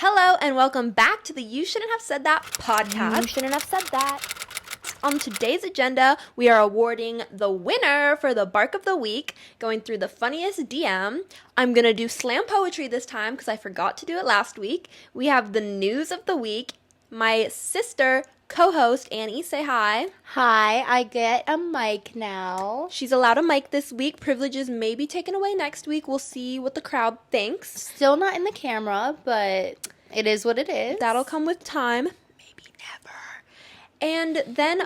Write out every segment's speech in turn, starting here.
Hello and welcome back to the You Shouldn't Have Said That podcast. You shouldn't have said that. On today's agenda, we are awarding the winner for the Bark of the Week, going through the funniest DM. I'm going to do slam poetry this time because I forgot to do it last week. We have the news of the week. My sister, co-host, Annie, say hi. Hi, I get a mic now. She's allowed a mic this week. Privileges may be taken away next week. We'll see what the crowd thinks. Still not in the camera, but it is what it is. That'll come with time. Maybe never. And then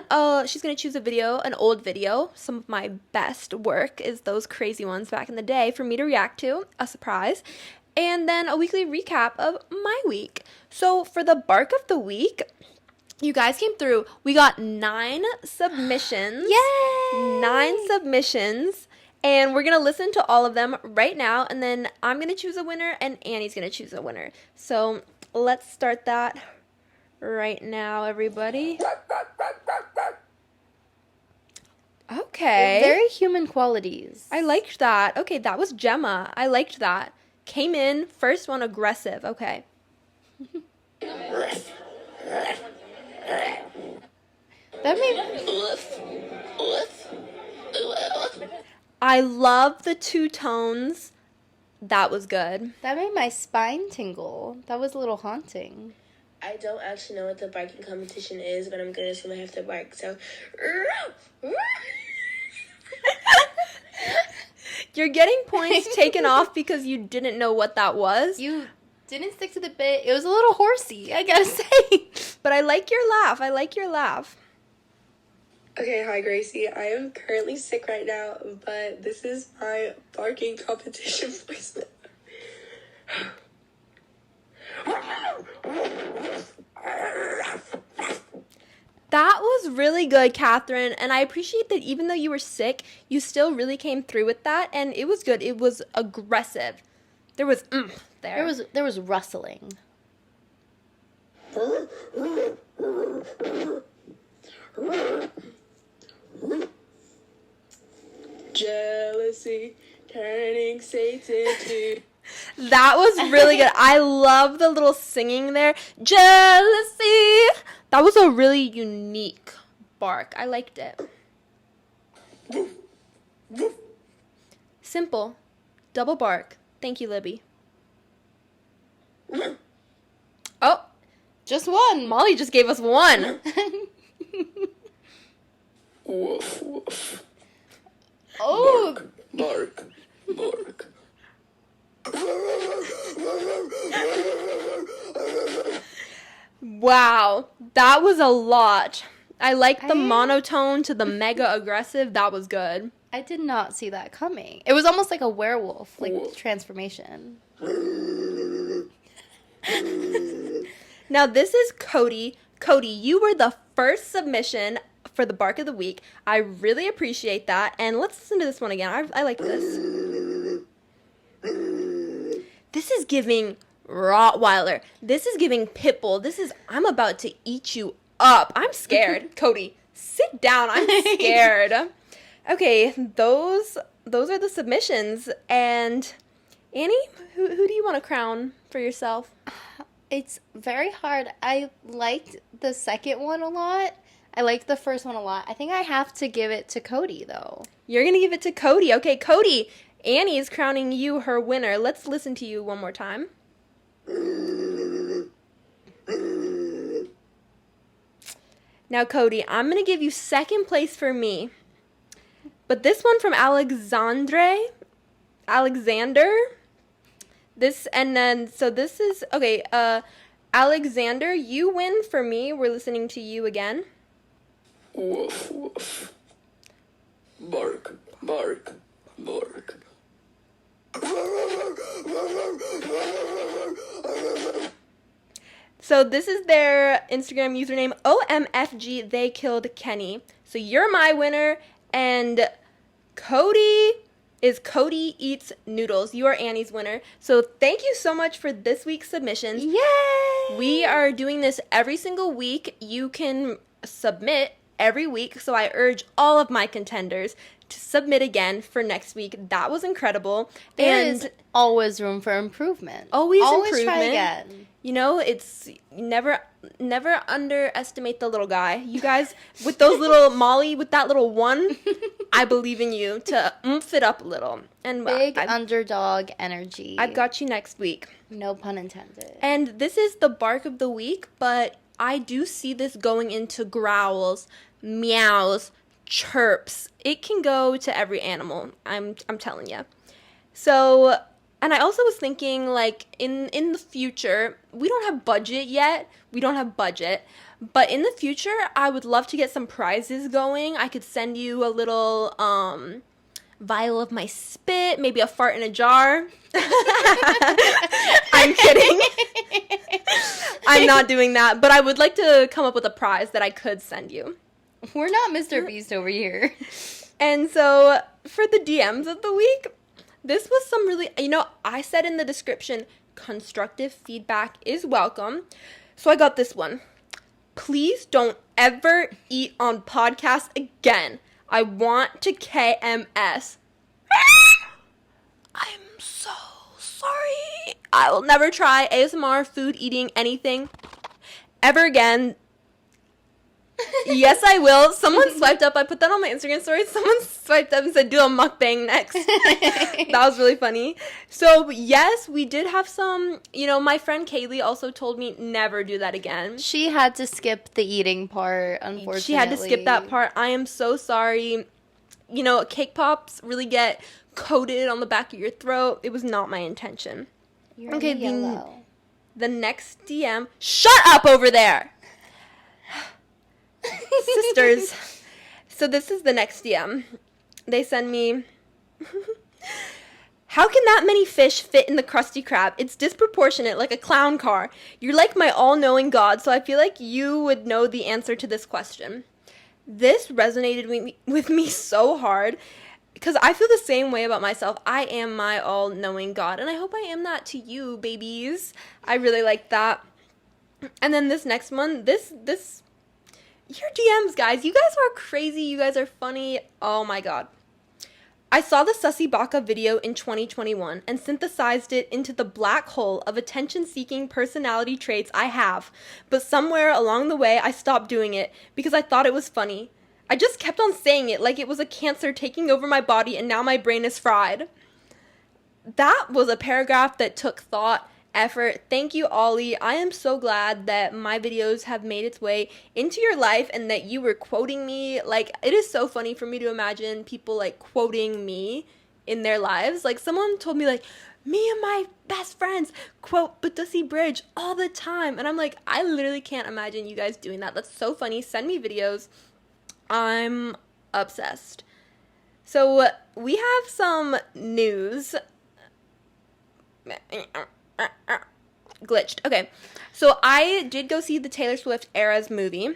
she's going to choose a video, an old video. Some of my best work is those crazy ones back in the day for me to react to. A surprise. And then a weekly recap of my week. So for the Bark of the Week, you guys came through. We got 9 submissions. Yay! 9 submissions. And we're going to listen to all of them right now. And then I'm going to choose a winner and Annie's going to choose a winner. So let's start that right now, everybody. Okay. Very human qualities. I liked that. Okay, that was Gemma. I liked that. Came in, first one, aggressive. Okay. That made... I love the 2 tones. That was good. That made my spine tingle. That was a little haunting. I don't actually know what the barking competition is, but I'm gonna assume I have to bark. So, You're getting points taken off because you didn't know what that was. You didn't stick to the bit. It was a little horsey, I gotta say. But I like your laugh. I like your laugh. okay, hi Gracie. I am currently sick right now, but this is my barking competition voice. That was really good, Catherine. And I appreciate that even though you were sick, you still really came through with that. And it was good. It was aggressive. There was there. There was rustling. Jealousy turning Satan to... That was really good. I love the little singing there. Jealousy. That was a really unique bark. I liked it. Simple. Double bark. Thank you, Libby. Oh, Just one. Molly just gave us one. Woof, woof. Oh, Bark, bark. Wow. That was a lot. I like the monotone to the mega aggressive. That was good. I did not see that coming. It was almost like a werewolf, like transformation. Now this is Cody. Cody, you were the first submission for the Bark of the Week. I really appreciate that. And let's listen to this one again. I like this. This is giving Rottweiler. This is giving Pitbull. I'm about to eat you up. I'm scared. Cody, sit down. I'm scared. Okay, those are the submissions. And Annie, who do you want to crown for yourself? It's very hard. I liked the second one a lot. I liked the first one a lot. I think I have to give it to Cody, though. You're going to give it to Cody. Okay, Cody, Annie is crowning you her winner. Let's listen to you one more time. Now, Cody, I'm going to give you second place for me. But this one from Alexander. This is, okay, Alexander, you win for me. We're listening to you again. Woof, woof. Bark, bark, bark. So this is their Instagram username, OMFG, they killed Kenny. So you're my winner, and Cody is Cody Eats Noodles. You are Annie's winner. So thank you so much for this week's submissions. Yay! We are doing this every single week. You can submit every week, so I urge all of my contenders to submit again for next week. That was incredible. There is always room for improvement. Always try improvement. again. You know, it's never underestimate the little guy. You guys, with those little Molly, with that little one, I believe in you to oomph it up a little. And Big underdog energy. I've got you next week. No pun intended. And this is the bark of the week, but I do see this going into growls, meows, chirps. It can go to every animal. I'm telling you. So, and I also was thinking, like, in the future, we don't have budget yet. We don't have budget. But in the future, I would love to get some prizes going. I could send you a little vial of my spit, maybe a fart in a jar. I'm kidding. I'm not doing that. But I would like to come up with a prize that I could send you. We're not Mr. Beast over here. And so, for the DMs of the week, this was some really, I said in the description, constructive feedback is welcome. So I got this one. Please don't ever eat on podcast again. I want to KMS. I'm so sorry. I will never try ASMR, food, eating, anything ever again. Yes, I will. Someone swiped up. I put that on my Instagram story. Someone swiped up and said, do a mukbang next. That was really funny. So, yes, we did have some, my friend Kaylee also told me never do that again. She had to skip the eating part, unfortunately. She had to skip that part. I am so sorry. Cake pops really get coated on the back of your throat. It was not my intention. You're okay, yellow. The next DM. Shut up over there! Sisters. So this is the next DM. They send me, how can that many fish fit in the Krusty Krab? It's disproportionate, like a clown car. You're like my all-knowing God, so I feel like you would know the answer to this question. This resonated with me so hard because I feel the same way about myself. I am my all-knowing God, and I hope I am that to you, babies. I really like that. And then this next one, this your DMs, guys. You guys are crazy. You guys are funny. Oh my God. I saw the Sussy Baka video in 2021 and synthesized it into the black hole of attention-seeking personality traits I have. But somewhere along the way, I stopped doing it because I thought it was funny. I just kept on saying it like it was a cancer taking over my body and now my brain is fried. That was a paragraph that took thought, effort. Thank you, Ollie. I am so glad that my videos have made its way into your life and that you were quoting me. Like, it is so funny for me to imagine people, like, quoting me in their lives. Like, someone told me, like, me and my best friends quote Batusi Bridge all the time. And I'm like, I literally can't imagine you guys doing that. That's so funny. Send me videos. I'm obsessed. So, we have some news. Glitched. Okay, so I did go see the Taylor Swift Eras movie.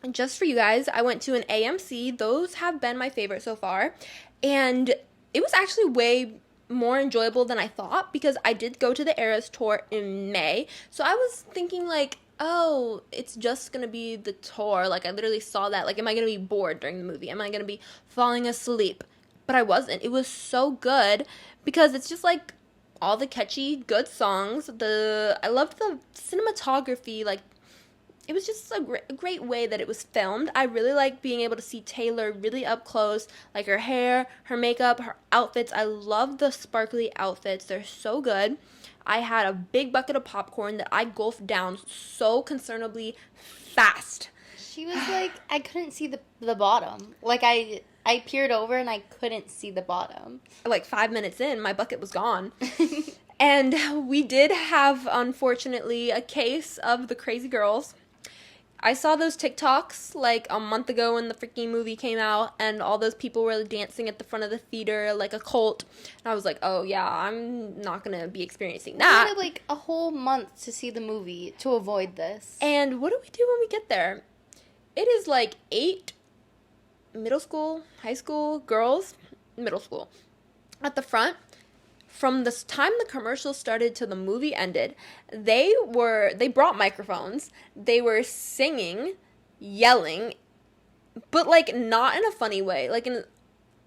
And just for you guys, I went to an AMC. Those have been my favorite so far. And it was actually way more enjoyable than I thought because I did go to the Eras tour in May. So I was thinking like, oh, it's just going to be the tour. Like, I literally saw that. Like, am I going to be bored during the movie? Am I going to be falling asleep? But I wasn't. It was so good because it's just like all the catchy, good songs. I loved the cinematography. Like, it was just a great way that it was filmed. I really like being able to see Taylor really up close. Like, her hair, her makeup, her outfits. I love the sparkly outfits. They're so good. I had a big bucket of popcorn that I gulped down so concernably fast. She was like, I couldn't see the bottom. Like, I peered over and I couldn't see the bottom. Like 5 minutes in, my bucket was gone. And we did have, unfortunately, a case of the crazy girls. I saw those TikToks like a month ago when the freaking movie came out and all those people were dancing at the front of the theater like a cult. And I was like, oh yeah, I'm not going to be experiencing that. We had like a whole month to see the movie to avoid this. And what do we do when we get there? It is like 8 middle school, high school girls, middle school, at the front. From the time the commercial started till the movie ended, they brought microphones. They were singing, yelling, but like not in a funny way, like in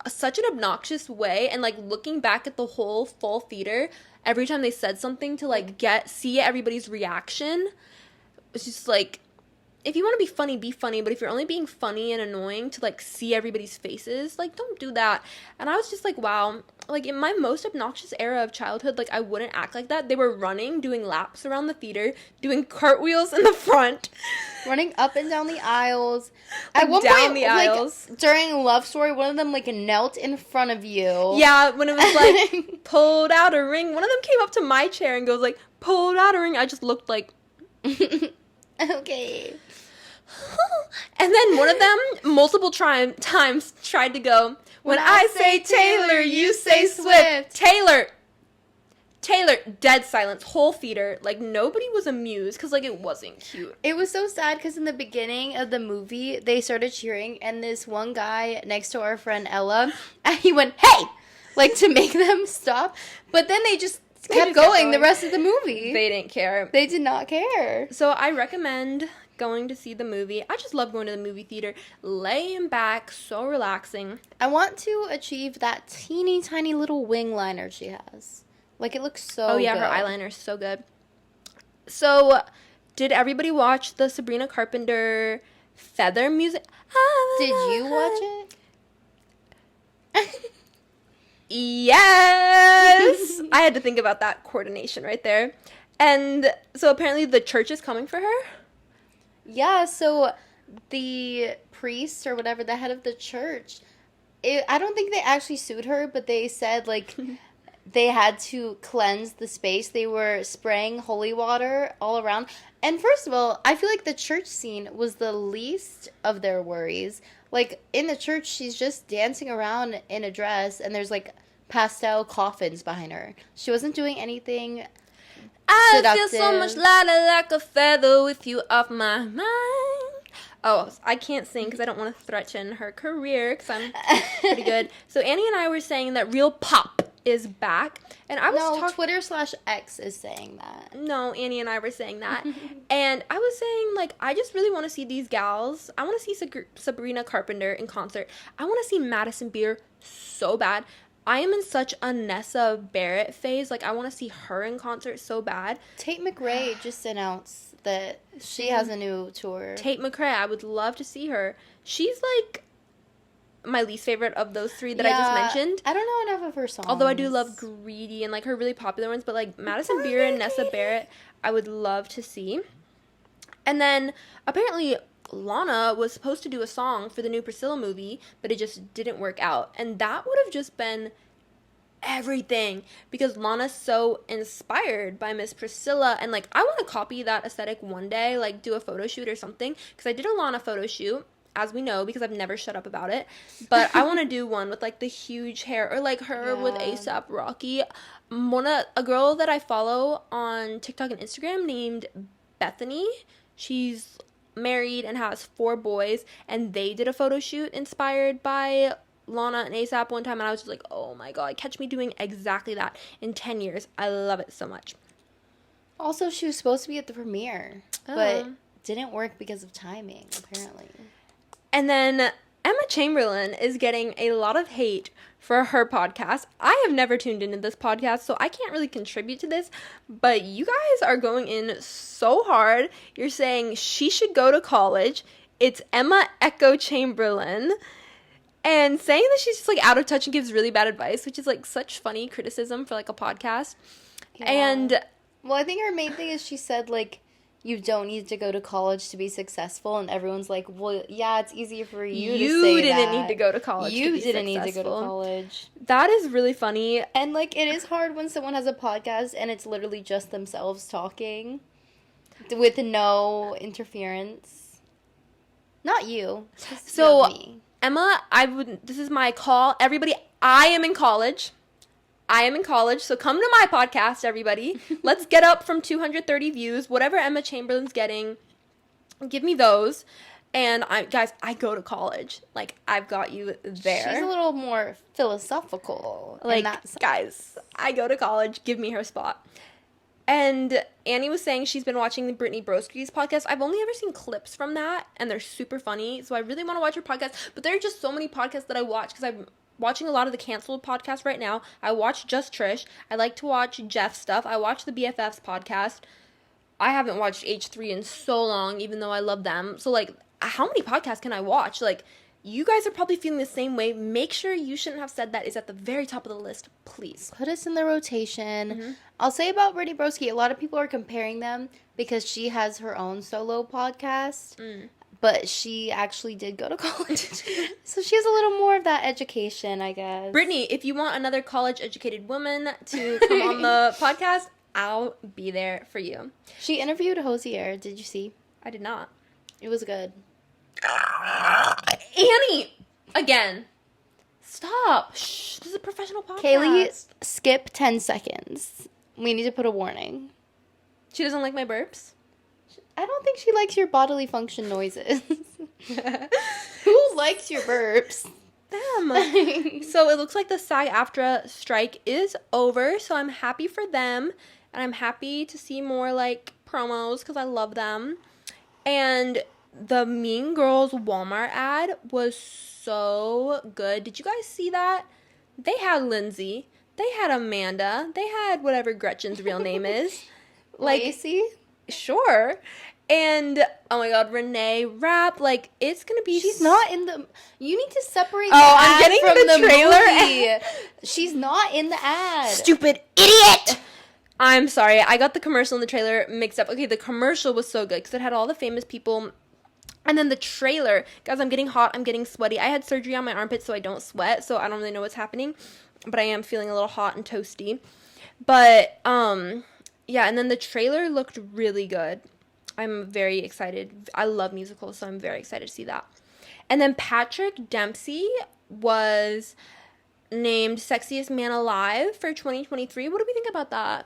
such an obnoxious way. And like looking back at the whole full theater every time they said something to, like, see everybody's reaction. It's just, like, if you want to be funny, but if you're only being funny and annoying to, like, see everybody's faces, like, don't do that. And I was just like, wow, like, in my most obnoxious era of childhood, like, I wouldn't act like that. They were running, doing laps around the theater, doing cartwheels in the front. Running up and down the aisles. At one point, the aisles. Like, during Love Story, one of them, like, knelt in front of you. Yeah, when it was, like, pulled out a ring. One of them came up to my chair and goes, like, pulled out a ring. I just looked like... Okay. And then one of them multiple times tried to go, when I say Taylor, you say Swift. Taylor, dead silence, whole theater. Like, nobody was amused because, like, it wasn't cute. It was so sad because in the beginning of the movie, they started cheering, and this one guy next to our friend Ella, he went, hey! Like, to make them stop. But then they just kept going the rest of the movie. They didn't care. They did not care. So I recommend going to see the movie. I just love going to the movie theater, laying back, so relaxing. I want to achieve that teeny tiny little wing liner she has. Like, it looks so Oh yeah, good. her eyeliner's so good. So, did everybody watch the Sabrina Carpenter Feather music? Did you watch it? Yes! I had to think about that coordination right there. And so apparently the church is coming for her? Yeah, so the priest or whatever, the head of the church, I don't think they actually sued her, but they said, like, they had to cleanse the space. They were spraying holy water all around. And first of all, I feel like the church scene was the least of their worries. Like, in the church, she's just dancing around in a dress, and there's, like, pastel coffins behind her. She wasn't doing anything seductive. Feel so much lighter like a feather with you off my mind. Oh, I can't sing because I don't want to threaten her career because I'm pretty good. So Annie and I were saying that real pop is back. And I was Twitter/X is saying that. No, Annie and I were saying that. And I was saying, like, I just really want to see these gals. I want to see Sabrina Carpenter in concert. I want to see Madison Beer so bad. I am in such a Nessa Barrett phase. Like, I want to see her in concert so bad. Tate McRae just announced that she has a new tour. Tate McRae, I would love to see her. She's, like, my least favorite of those three that I just mentioned. I don't know enough of her songs. Although I do love Greedy and, like, her really popular ones. But, like, Madison Beer and Nessa Barrett, I would love to see. And then, apparently, Lana was supposed to do a song for the new Priscilla movie, but it just didn't work out. And that would have just been everything, because Lana's so inspired by Miss Priscilla, and, like, I want to copy that aesthetic one day, like, do a photo shoot or something, because I did a Lana photo shoot, as we know, because I've never shut up about it, but I want to do one with, like, the huge hair, or, like, her with ASAP Rocky. A girl that I follow on TikTok and Instagram named Bethany, she's married and has 4 boys, and they did a photo shoot inspired by Lana and ASAP one time, and I was just like, oh my god, catch me doing exactly that in 10 years. I love it so much. Also, she was supposed to be at the premiere, but didn't work because of timing, apparently. And then Emma Chamberlain is getting a lot of hate for her podcast. I have never tuned into this podcast, so I can't really contribute to this, but you guys are going in so hard. You're saying she should go to college. It's Emma Echo Chamberlain. And saying that she's just, like, out of touch and gives really bad advice, which is, like, such funny criticism for, like, a podcast. Yeah. And well, I think her main thing is she said, like, you don't need to go to college to be successful, and everyone's like, well, yeah, it's easier for you to say that. You didn't need to go to college. You didn't need to go to college. That is really funny. And, like, it is hard when someone has a podcast and it's literally just themselves talking with no interference. Not you. Just So, me. Emma, this is my call. Everybody, I am in college. So come to my podcast, everybody. Let's get up from 230 views. Whatever Emma Chamberlain's getting, give me those. And I go to college. Like, I've got you there. She's a little more philosophical. Like, in that sense. guys, I go to college. Give me her spot. And Annie was saying she's been watching the Brittany Broski's podcast. I've only ever seen clips from that, and they're super funny. So I really want to watch her podcast. But there are just so many podcasts that I watch because watching a lot of the canceled podcasts right now. I watch Just Trish. I like to watch Jeff stuff. I watch the BFFs podcast. I haven't watched H3 in so long, even though I love them. So, like, how many podcasts can I watch? Like, you guys are probably feeling the same way. Make sure You Shouldn't Have Said That is at the very top of the list, please. Put us in the rotation. I'll say about Brittany Broski, a lot of people are comparing them because she has her own solo podcast. But she actually did go to college. So she has a little more of that education, I guess. Brittany, if you want another college-educated woman to come on the podcast, I'll be there for you. She interviewed Hosier. Did you see? I did not. It was good. Annie! Again. Stop. Shh. This is a professional podcast. Kaylee, skip 10 seconds. We need to put a warning. She doesn't like my burps? I don't think she likes your bodily function noises. Who likes your burps? Them. So it looks like the SAG-AFTRA strike is over, so I'm happy for them. And I'm happy to see more, like, promos because I love them. And the Mean Girls Walmart ad was so good. Did you guys see that? They had Lindsay. They had Amanda. They had whatever Gretchen's real name is. Like, Gracie? Sure. And, oh my god, Renee Rapp. Like, it's gonna be... She's not in the... You need to separate the I'm ad getting from the trailer. movie. She's not in the ad. Stupid idiot! I'm sorry. I got the commercial and the trailer mixed up. Okay, the commercial was so good because it had all the famous people. And then the trailer, guys, I'm getting hot, I'm getting sweaty. I had surgery on my armpit so I don't sweat, so I don't really know what's happening. But I am feeling a little hot and toasty. But, yeah, and then the trailer looked really good. I'm very excited. I love musicals, so I'm very excited to see that. And then Patrick Dempsey was named Sexiest Man Alive for 2023. What do we think about that?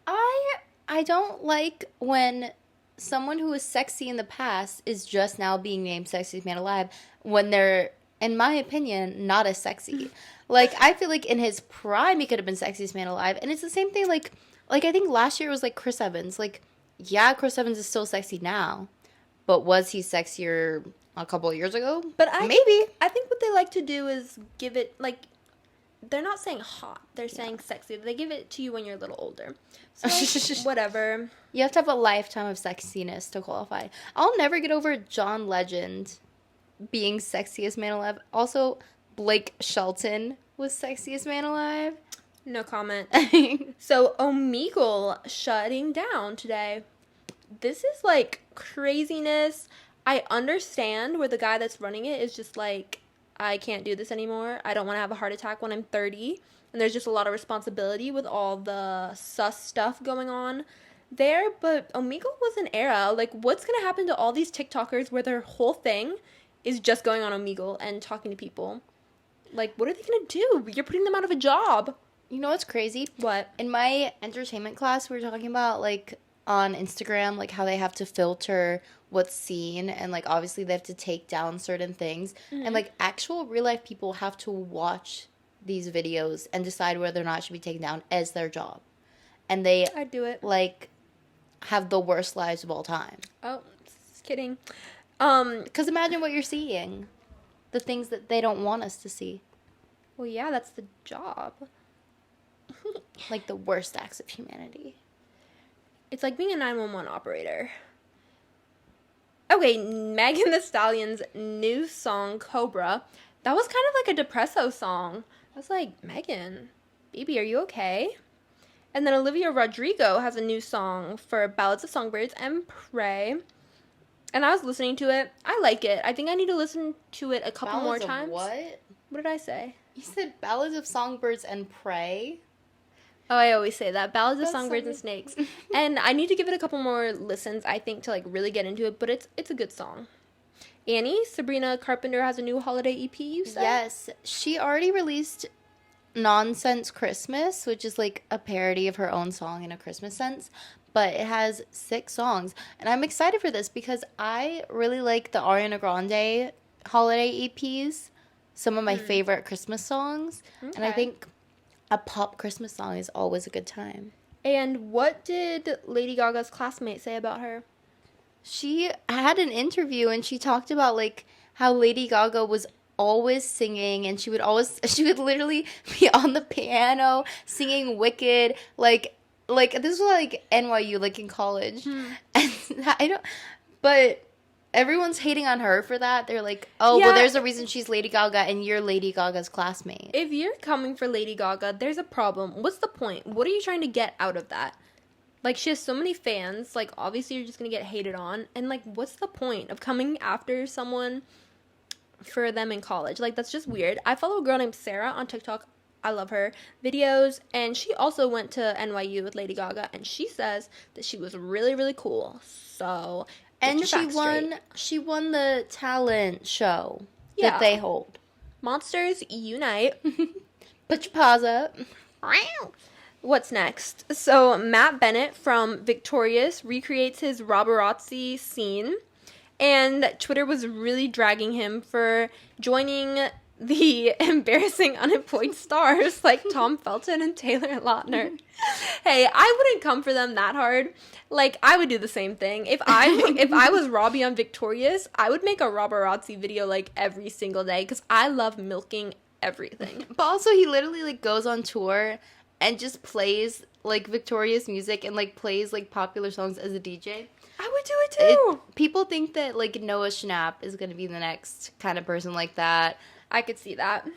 I don't like when someone who was sexy in the past is just now being named Sexiest Man Alive when they're, in my opinion, not as sexy. Like, I feel like in his prime, he could have been Sexiest Man Alive. And it's the same thing, like I think last year it was, like, Chris Evans. Like, yeah, Chris Evans is still sexy now. But was he sexier a couple of years ago? But maybe. I think what they like to do is give it, like, they're not saying hot. They're saying sexy. They give it to you when you're a little older. So, like, whatever. You have to have a lifetime of sexiness to qualify. I'll never get over John Legend being Sexiest Man Alive. Also, Blake Shelton was Sexiest Man Alive. No comment. So, Omegle shutting down today. This is, like, craziness. I understand where the guy that's running it is just like, I can't do this anymore. I don't want to have a heart attack when I'm 30. And there's just a lot of responsibility with all the sus stuff going on there. But Omegle was an era. Like, what's going to happen to all these TikTokers where their whole thing is just going on Omegle and talking to people? Like, what are they going to do? You're putting them out of a job. You know what's crazy? What? In my entertainment class, we were talking about, like, on Instagram, like, how they have to filter what's seen. And, like, obviously they have to take down certain things. Mm-hmm. And, like, actual real-life people have to watch these videos and decide whether or not it should be taken down as their job. And they... I'd do it. Like, have the worst lives of all time. Oh, just kidding. Because imagine what you're seeing. The things that they don't want us to see. Well, yeah, that's the job. Like the worst acts of humanity. It's like being a 911 operator. Okay, Megan Thee Stallion's new song, Cobra. That was kind of like a depresso song. I was like, Megan, baby, are you okay? And then Olivia Rodrigo has a new song for Ballads of Songbirds and Pray. And I was listening to it. I like it. I think I need to listen to it a couple more times. What? What did I say? You said Ballads of Songbirds and Pray? Oh, I always say that. Ballads of Songbirds and Snakes. And I need to give it a couple more listens, I think, to, like, really get into it. But it's a good song. Annie, Sabrina Carpenter has a new holiday EP, you said? Yes. She already released Nonsense Christmas, which is, like, a parody of her own song in a Christmas sense. But it has 6 songs. And I'm excited for this because I really like the Ariana Grande holiday EPs. Some of my favorite Christmas songs. Okay. And I think a pop Christmas song is always a good time. And what did Lady Gaga's classmate say about her? She had an interview and she talked about, like, how Lady Gaga was always singing, and she would literally be on the piano singing Wicked, like this was like NYU, like in college. And but everyone's hating on her for that. They're like, oh, well, there's a reason she's Lady Gaga and you're Lady Gaga's classmate. If you're coming for Lady Gaga, there's a problem. What's the point? What are you trying to get out of that? Like, she has so many fans. Like, obviously, you're just going to get hated on. And, like, what's the point of coming after someone for them in college? Like, that's just weird. I follow a girl named Sarah on TikTok. I love her videos. And she also went to NYU with Lady Gaga. And she says that she was really, really cool. So, and she won the talent show that they hold. Monsters Unite. Put your paws up. What's next? So Matt Bennett from Victorious recreates his Roborazzi scene, and Twitter was really dragging him for joining the embarrassing unemployed stars like Tom Felton and Taylor Lautner. Hey, I wouldn't come for them that hard. Like, I would do the same thing. If I was Robbie on Victorious, I would make a Roborazzi video like every single day because I love milking everything. But also, he literally like goes on tour and just plays, like, Victorious music and, like, plays, like, popular songs as a DJ. I would do it, too. People think that, like, Noah Schnapp is going to be the next kind of person like that. I could see that.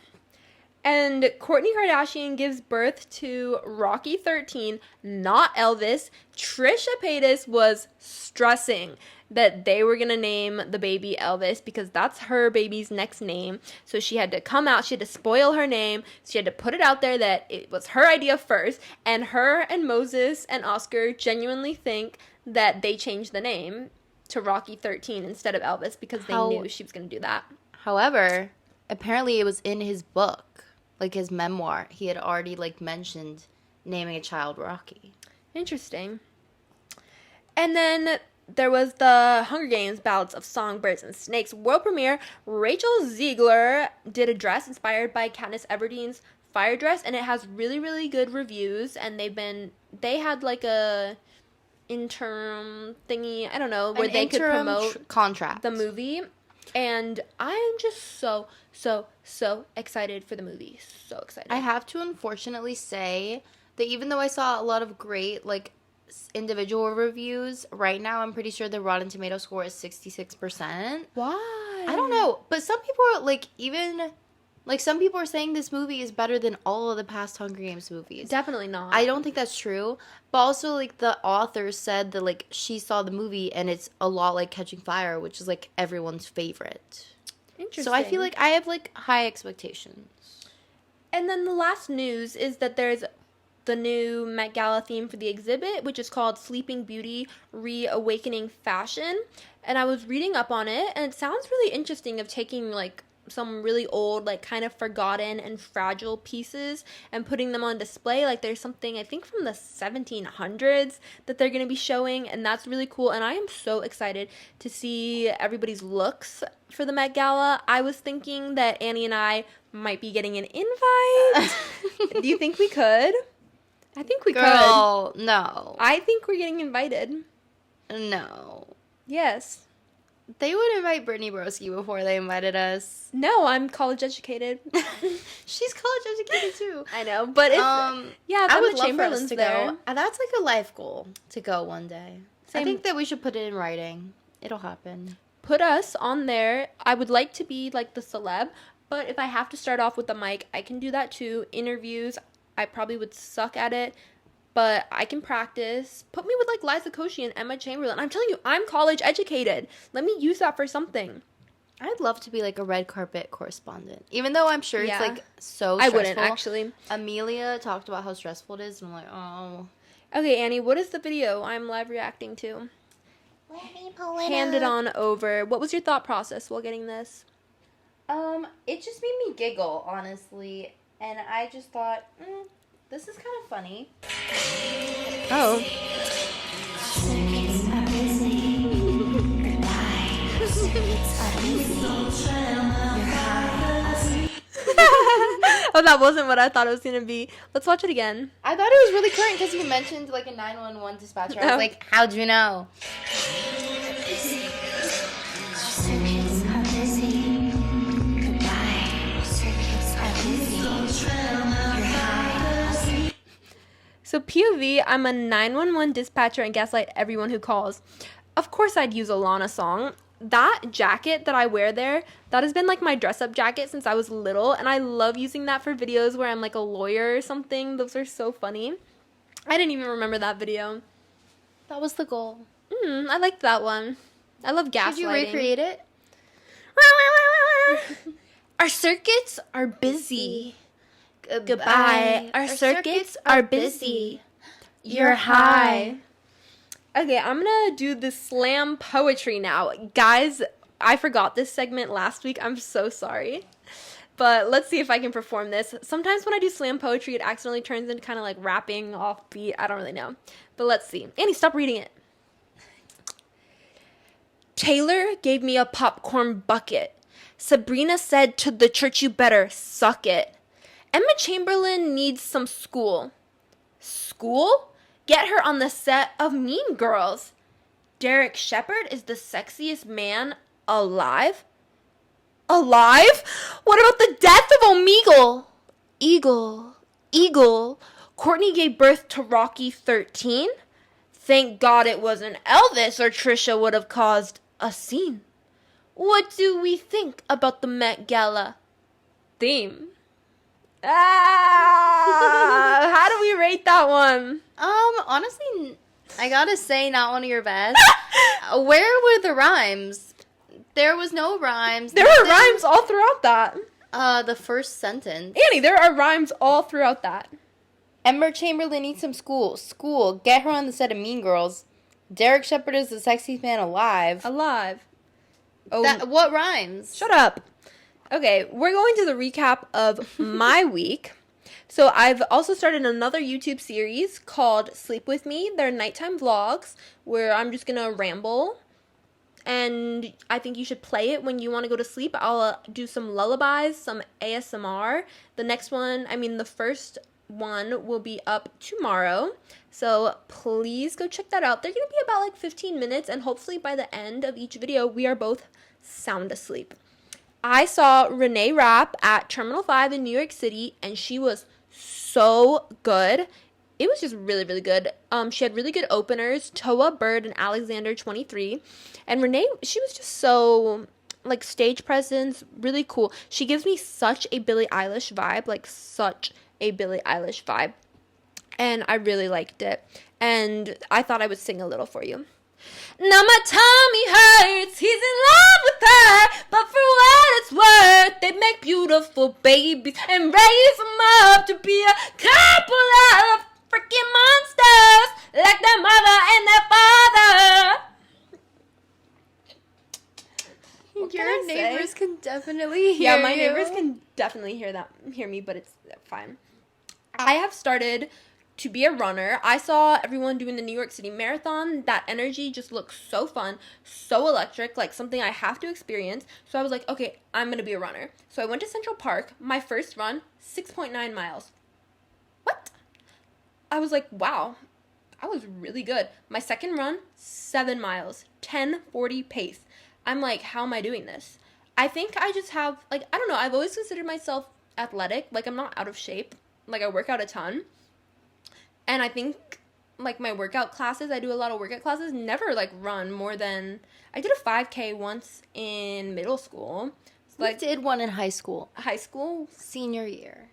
And Kourtney Kardashian gives birth to Rocky 13, not Elvis. Trisha Paytas was stressing that they were going to name the baby Elvis because that's her baby's next name. So she had to come out. She had to spoil her name. She had to put it out there that it was her idea first. And her and Moses and Oscar genuinely think that they changed the name to Rocky 13 instead of Elvis because they knew she was going to do that. However, apparently it was in his book, like his memoir. He had already, like, mentioned naming a child Rocky. Interesting. And then there was the Hunger Games Ballads of Songbirds and Snakes world premiere. Rachel Ziegler did a dress inspired by Katniss Everdeen's fire dress, and it has really, really good reviews. And they had like a interim thingy, I don't know, where they could promote contract the movie. And I'm just so excited for the movie. So excited. I have to unfortunately say that even though I saw a lot of great, like, individual reviews, right now I'm pretty sure the Rotten Tomato score is 66%. Why? I don't know, but some people are like, even like, some people are saying this movie is better than all of the past Hunger Games movies. Definitely not. I don't think that's true, but also, like, the author said that, like, she saw the movie and it's a lot like Catching Fire, which is, like, everyone's favorite. Interesting. So I feel like I have, like, high expectations. And then the last news is that there's the new Met Gala theme for the exhibit, which is called Sleeping Beauty Reawakening Fashion. And I was reading up on it, and it sounds really interesting of taking, like, some really old, like, kind of forgotten and fragile pieces and putting them on display. Like, there's something, I think, from the 1700s that they're going to be showing, and that's really cool. And I am so excited to see everybody's looks for the Met Gala. I was thinking that Annie and I might be getting an invite. Do you think we could? I think we Girl, could. No. I think we're getting invited. No. Yes. They would invite Brittany Broski before they invited us. No, I'm college educated. She's college educated too. I know, but if yeah, if I Emma would love for us Chamberlain's to there. go. And that's like a life goal to go one day. Same. I think that we should put it in writing. It'll happen. Put us on there. I would like to be like the celeb, but if I have to start off with the mic, I can do that too. Interviews, I probably would suck at it, but I can practice. Put me with like Liza Koshy and Emma Chamberlain. I'm telling you, I'm college educated. Let me use that for something. I'd love to be like a red carpet correspondent, even though I'm sure it's like so stressful. I wouldn't actually. Amelia talked about how stressful it is, and I'm like, oh. Okay, Annie, what is the video I'm live reacting to? Let me pull it Hand it on over. What was your thought process while getting this? It just made me giggle, honestly, and I just thought, this is kind of funny. Oh. Oh, that wasn't what I thought it was going to be. Let's watch it again. I thought it was really current because you mentioned like a 911 dispatcher. I was like, how'd you know? So POV, I'm a 911 dispatcher and gaslight everyone who calls. Of course I'd use a Lana song. That jacket that I wear there, that has been like my dress up jacket since I was little, and I love using that for videos where I'm like a lawyer or something. Those are so funny. I didn't even remember that video. That was the goal. I liked that one. I love gaslighting. Did you recreate it? Our circuits are busy. Goodbye. Our circuits are busy. You're high. Okay, I'm gonna do the slam poetry now. Guys, I forgot this segment last week. I'm so sorry. But let's see if I can perform this. Sometimes when I do slam poetry, it accidentally turns into kind of like rapping off beat. I don't really know. But let's see. Annie, stop reading it. Taylor gave me a popcorn bucket. Sabrina said to the church, you better suck it. Emma Chamberlain needs some school. School? Get her on the set of Mean Girls. Derek Shepherd is the sexiest man alive? Alive? What about the death of Omegle? Eagle. Courtney gave birth to Rocky 13? Thank God it wasn't Elvis or Trisha would have caused a scene. What do we think about the Met Gala theme? How do we rate that one? Honestly, I gotta say, not one of your best. Where were the rhymes? There was no rhymes. There were rhymes all throughout that. The first sentence. Annie, there are rhymes all throughout that. Emma Chamberlain needs some school. School. Get her on the set of Mean Girls. Derek Shepherd is the sexiest man alive. Alive. Oh, What rhymes? shut up. Okay, we're going to the recap of my week. So I've also started another YouTube series called Sleep With Me. They're nighttime vlogs where I'm just going to ramble. And I think you should play it when you want to go to sleep. I'll do some lullabies, some ASMR. The first one will be up tomorrow. So please go check that out. They're going to be about like 15 minutes. And hopefully by the end of each video, we are both sound asleep. I saw Renee Rapp at Terminal 5 in New York City, and she was so good. It was just really, really good. She had really good openers, Toa Bird and Alexander 23. And Renee, she was just so, like, stage presence, really cool. She gives me such a Billie Eilish vibe, And I really liked it. And I thought I would sing a little for you. Now my tummy hurts, he's in love with her, but for what it's worth, they make beautiful babies and raise them up to be a couple of freaking monsters, like their mother and their father. Your neighbors can definitely hear you. Yeah, my neighbors can definitely hear me, but it's fine. I have started to be a runner. I saw everyone doing the New York City Marathon. That energy just looks so fun, so electric, like something I have to experience. So I was like, okay, I'm going to be a runner. So I went to Central Park. My first run, 6.9 miles. What? I was like, wow, I was really good. My second run, 7 miles, 10:40 pace. I'm like, how am I doing this? I think I just have, I don't know. I've always considered myself athletic. I'm not out of shape. I work out a ton. And I think, my workout classes, I do a lot of workout classes, never, run more than, I did a 5K once in middle school. So, I did one in high school. High school? Senior year.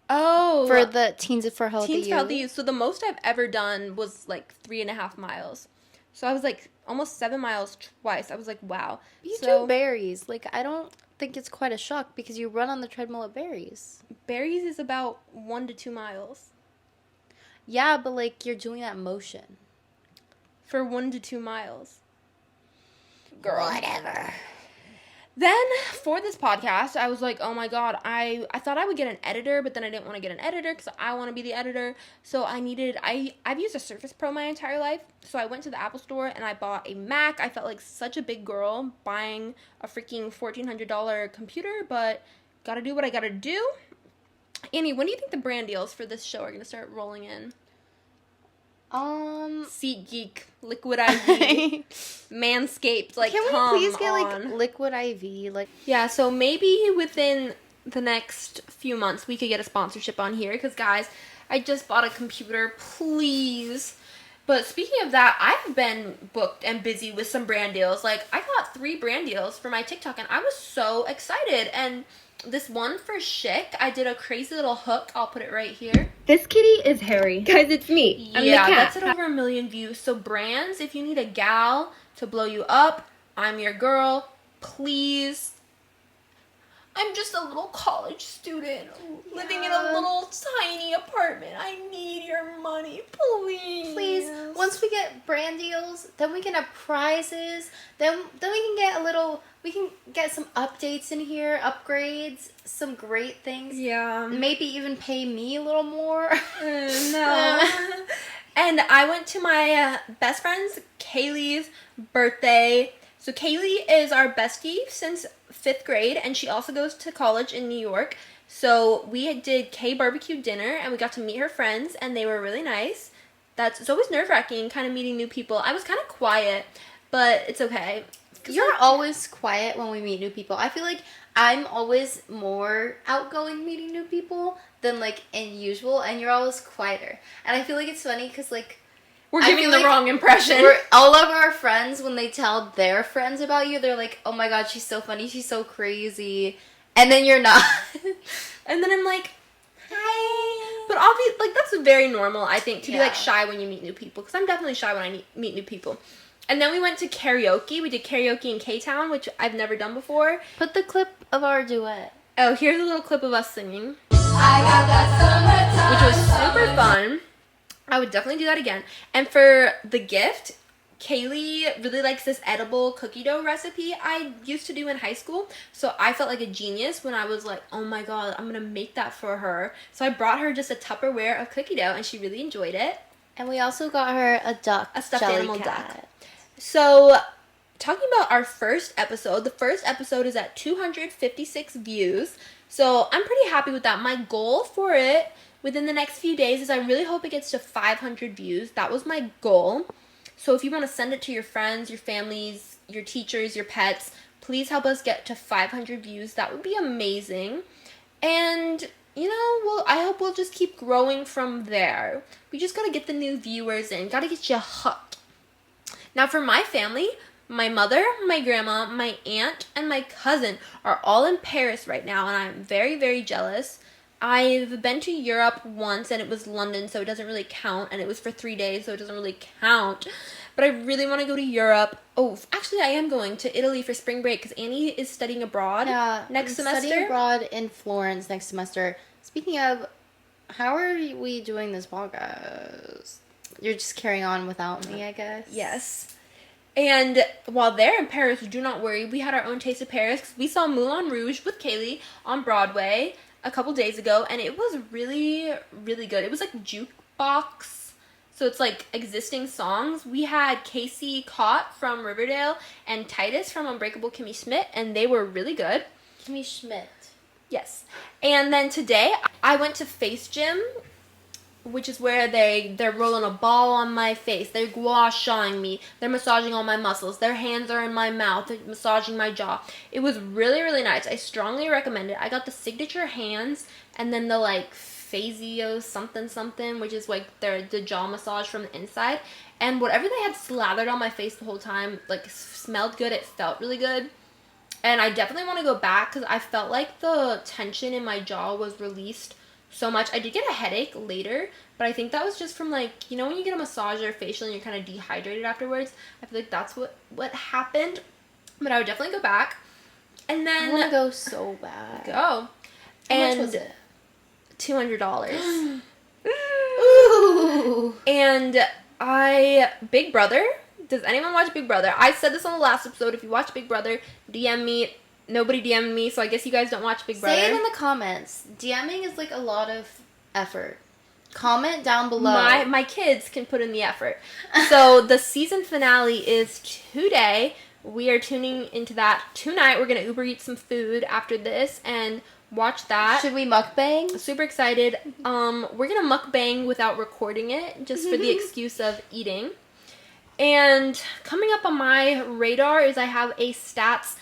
Oh. For the Teens for Healthy Youth. Teens for Healthy Youth. So, the most I've ever done was, 3.5 miles. So, I was, almost 7 miles twice. I was like, wow. You do berries. I don't think it's quite a shock because you run on the treadmill at berries. Berries is about 1 to 2 miles. Yeah, but you're doing that motion. For 1 to 2 miles. Girl. Whatever. Then, for this podcast, I was like, oh my god, I thought I would get an editor, but then I didn't want to get an editor because I want to be the editor. So I've used a Surface Pro my entire life. So I went to the Apple store and I bought a Mac. I felt like such a big girl buying a freaking $1,400 computer, but gotta do what I gotta do. Annie, when do you think the brand deals for this show are going to start rolling in? SeatGeek, Liquid IV, Manscaped, can we please get Liquid IV? Yeah, so maybe within the next few months we could get a sponsorship on here because guys, I just bought a computer, please. But speaking of that, I've been booked and busy with some brand deals. Like, I got 3 brand deals for my TikTok, and I was so excited. And this one for Chic, I did a crazy little hook. I'll put it right here. This kitty is Harry. Guys, it's me. I'm the cat. That's at over 1 million views. So brands, if you need a gal to blow you up, I'm your girl. Please. I'm just a little college student living in a little tiny apartment. I need your money, please. Please, once we get brand deals, then we can have prizes. Then we can get we can get some updates in here, upgrades, some great things. Yeah. Maybe even pay me a little more. No. And I went to my best friend's, Kaylee's, birthday. So Kaylee is our bestie since 5th grade, and she also goes to college in New York. So we did K-barbecue dinner, and we got to meet her friends, and they were really nice. It's always nerve-wracking, kind of meeting new people. I was kind of quiet, but it's okay. You're always quiet when we meet new people. I feel like I'm always more outgoing meeting new people than, like, in usual, and you're always quieter. And I feel like it's funny because, like, we're giving the wrong impression. All of our friends, when they tell their friends about you, they're like, oh my god, she's so funny, she's so crazy. And then you're not. And then I'm like, hi. But obviously, like, that's very normal, I think, to be, like, shy when you meet new people. Because I'm definitely shy when I meet new people. And then we went to karaoke. We did karaoke in K-Town, which I've never done before. Put the clip of our duet. Oh, here's a little clip of us singing. I got that which was super fun. I would definitely do that again. And for the gift, Kaylee really likes this edible cookie dough recipe I used to do in high school. So I felt like a genius when I was like, oh my god, I'm going to make that for her. So I brought her just a Tupperware of cookie dough, and she really enjoyed it. And we also got her a duck. A stuffed jelly animal cat. duck. So, talking about our first episode, the first episode is at 256 views. So I'm pretty happy with that. My goal for it within the next few days is I really hope it gets to 500 views. That was my goal. So if you want to send it to your friends, your families, your teachers, your pets, please help us get to 500 views. That would be amazing. And, you know, I hope we'll just keep growing from there. We just got to get the new viewers in. Got to get you hooked. Now for my family, my mother, my grandma, my aunt, and my cousin are all in Paris right now, and I'm very, very jealous. I've been to Europe once, and it was London, so it doesn't really count, and it was for 3 days, so it doesn't really count. But I really want to go to Europe. Oh, actually, I am going to Italy for spring break, because Annie is studying abroad next semester. Studying abroad in Florence next semester. Speaking of, how are we doing this podcast? You're just carrying on without me, I guess. Yes. And while they're in Paris, do not worry. We had our own taste of Paris, 'cause we saw Moulin Rouge with Kaylee on Broadway a couple days ago, and it was really, really good. It was like jukebox, so it's like existing songs. We had Casey Cott from Riverdale and Titus from Unbreakable Kimmy Schmidt, and they were really good. Kimmy Schmidt. Yes. And then today, I went to Face Gym, which is where they're rolling a ball on my face. They're gua shawing me. They're massaging all my muscles. Their hands are in my mouth. They're massaging my jaw. It was really, really nice. I strongly recommend it. I got the signature hands and then the like phasio something, which is like the jaw massage from the inside. And whatever they had slathered on my face the whole time, like, smelled good. It felt really good. And I definitely want to go back because I felt like the tension in my jaw was released so much. I did get a headache later, but I think that was just from, like, you know when you get a massage or facial and you're kind of dehydrated afterwards? I feel like that's what happened. But I would definitely go back. And then I want to go so bad. go. How much was it? $200. Ooh. And Big Brother. Does anyone watch Big Brother? I said this on the last episode. If you watch Big Brother, DM me. Nobody DM'd me, so I guess you guys don't watch Big Brother. Say it in the comments. DMing is like a lot of effort. Comment down below. My kids can put in the effort. So the season finale is today. We are tuning into that tonight. We're going to Uber eat some food after this and watch that. Should we mukbang? Super excited. We're going to mukbang without recording it, just for the excuse of eating. And coming up on my radar is I have a stats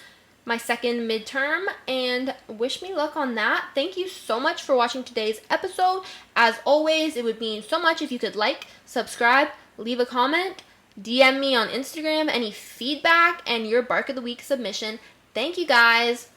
my second midterm, and wish me luck on that. Thank you so much for watching today's episode. As always, it would mean so much if you could like, subscribe, leave a comment, DM me on Instagram any feedback and your Bark of the Week submission. Thank you guys.